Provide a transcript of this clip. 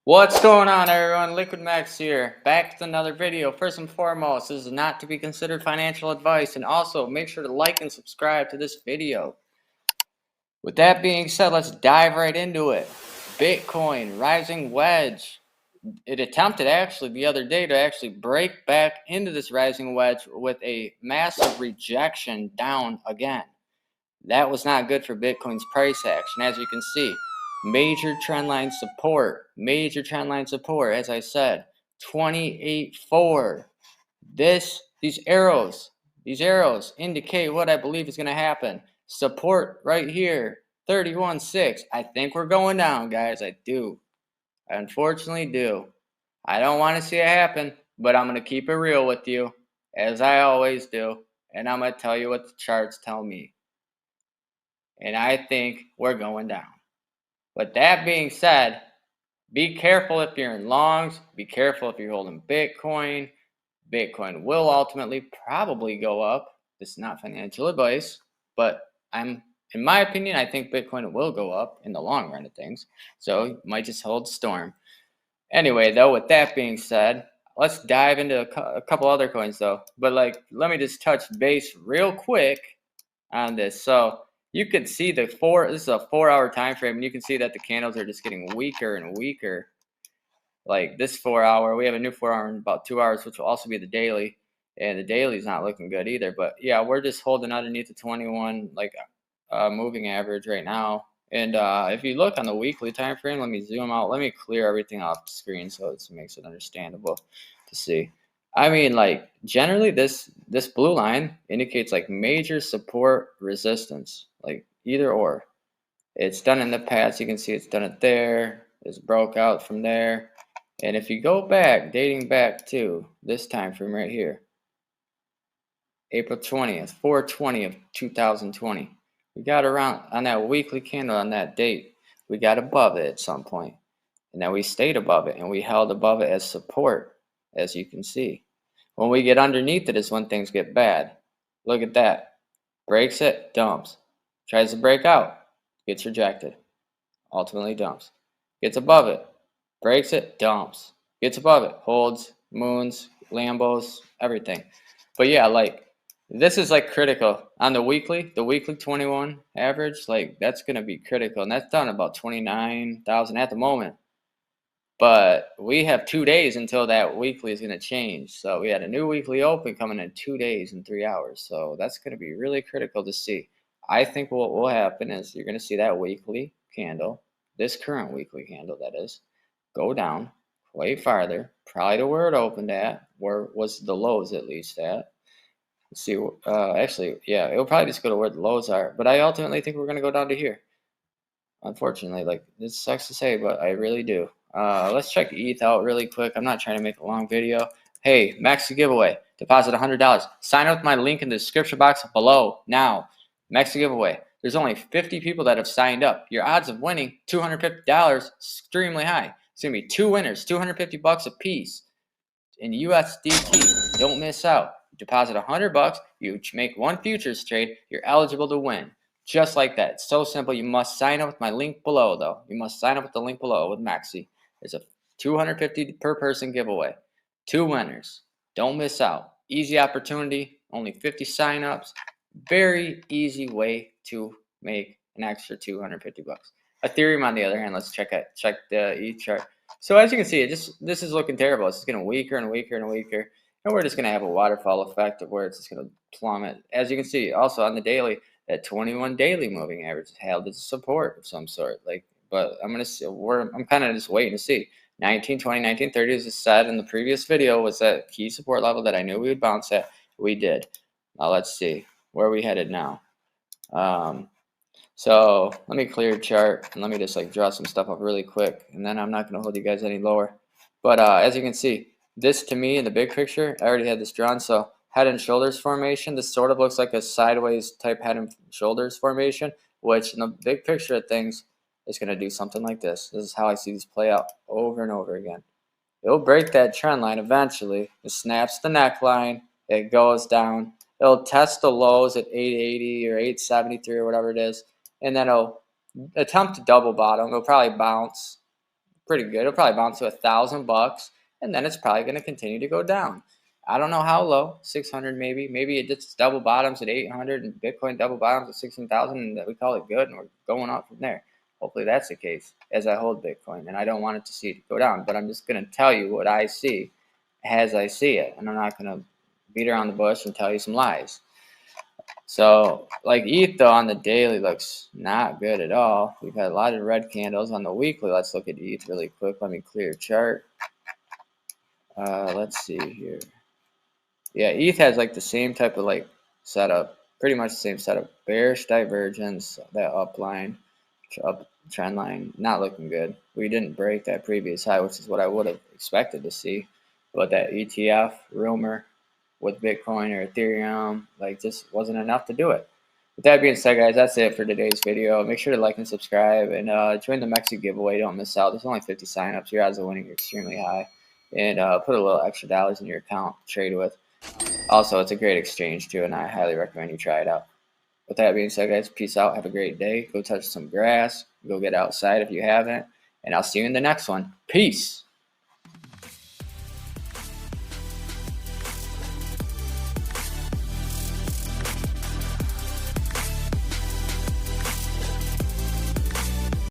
What's going on, everyone? Liquid Max here, back with another video. First and foremost, this is not to be considered financial advice, and also make sure to like and subscribe to this video. With that being said, let's dive right into it. Bitcoin, rising wedge. It attempted actually the other day to actually break back into this rising wedge with a massive rejection down again. That was not good for Bitcoin's price action, as you can see. Major trendline support, as I said, 28.4. These arrows indicate what I believe is going to happen. Support right here, 31.6. I think we're going down, guys. I do. I unfortunately do. I don't want to see it happen, but I'm going to keep it real with you, as I always do, and I'm going to tell you what the charts tell me. And I think we're going down. But that being said, be careful if you're in longs. Be careful if you're holding Bitcoin. Bitcoin will ultimately probably go up. This is not financial advice, but in my opinion, I think Bitcoin will go up in the long run of things. So you might just hold storm. Anyway, though, with that being said, let's dive into a couple other coins, though. But let me just touch base real quick on this. So you can see this is a 4-hour time frame, and you can see that the candles are just getting weaker and weaker. Like this 4-hour, we have a new 4-hour in about 2 hours, which will also be the daily, and the daily is not looking good either. But yeah, we're just holding underneath the 21 moving average right now. And if you look on the weekly time frame, let me zoom out. Let me clear everything off the screen so it makes it understandable to see. I mean, like generally, this blue line indicates like major support resistance, like either or. It's done in the past. You can see it's done it there. It's broke out from there. And if you go back, dating back to this time frame right here, April 20th, 4/20 of 2020. We got around on that weekly candle on that date. We got above it at some point, and then we stayed above it, and we held above it as support, as you can see. When we get underneath it is when things get bad. Look at that. Breaks it, dumps. Tries to break out, gets rejected. Ultimately dumps. Gets above it, breaks it, dumps. Gets above it, holds, moons, Lambos, everything. But yeah, like this is like critical on the weekly 21 average. Like that's gonna be critical, and that's done about 29,000 at the moment. But we have 2 days until that weekly is gonna change. So we had a new weekly open coming in 2 days and 3 hours. So that's gonna be really critical to see. I think what will happen is you're gonna see that weekly candle, this current weekly candle that is, go down way farther, probably to where it opened at, where was the lows at least at. Let's see, actually, yeah, it'll probably just go to where the lows are. But I ultimately think we're gonna go down to here. Unfortunately, like this sucks to say, but I really do. Let's check ETH out really quick. I'm not trying to make a long video. Hey, MEXC giveaway. Deposit $100. Sign up with my link in the description box below now. MEXC giveaway. There's only 50 people that have signed up. Your odds of winning $250 extremely high. It's gonna be 2 winners, $250 a piece in USDT. Don't miss out. Deposit $100. You make one futures trade. You're eligible to win. Just like that. It's so simple. You must sign up with my link below, though. You must sign up with the link below with MEXC. There's a $250 per person giveaway. 2 winners. Don't miss out. Easy opportunity. Only 50 signups. Very easy way to make an extra $250. Ethereum, on the other hand, let's check the ETH chart. So as you can see, this is looking terrible. It's getting weaker and weaker and weaker. And we're just going to have a waterfall effect of where it's just going to plummet. As you can see, also on the daily, that 21 daily moving average is held as support of some sort. But I'm kind of just waiting to see. 1920, 1930, as I said in the previous video, was that key support level that I knew we would bounce at. We did. Now let's see where are we headed now. So let me clear the chart and let me just draw some stuff up really quick, and then I'm not going to hold you guys any lower. But as you can see, this to me in the big picture, I already had this drawn. So head and shoulders formation, this sort of looks like a sideways type head and shoulders formation, which in the big picture of things is going to do something like this. This is how I see these play out over and over again. It'll break that trend line eventually. It snaps the neckline. It goes down. It'll test the lows at 880 or 873 or whatever it is. And then it'll attempt to double bottom. It'll probably bounce pretty good. It'll probably bounce to $1,000, and then it's probably going to continue to go down. I don't know how low, 600 maybe. Maybe it just double bottoms at 800 and Bitcoin double bottoms at 16,000, and we call it good, and we're going up from there. Hopefully that's the case as I hold Bitcoin, and I don't want it to see it go down, but I'm just going to tell you what I see as I see it, and I'm not going to beat around the bush and tell you some lies. So, like ETH though on the daily looks not good at all. We've had a lot of red candles on the weekly. Let's look at ETH really quick. Let me clear chart. Let's see here. Yeah, ETH has like the same type of like setup, pretty much the same setup. Bearish divergence, that upline, up trend line, not looking good. We didn't break that previous high, which is what I would have expected to see. But that ETF rumor with Bitcoin or Ethereum, like, just wasn't enough to do it. With that being said, guys, that's it for today's video. Make sure to like and subscribe, and join the MEXC giveaway. Don't miss out. There's only 50 signups. Your odds of winning are extremely high. And put a little extra dollars in your account to trade with. Also, it's a great exchange too, and I highly recommend you try it out. With that being said, guys, peace out. Have a great day. Go touch some grass. Go get outside if you haven't. And I'll see you in the next one. Peace.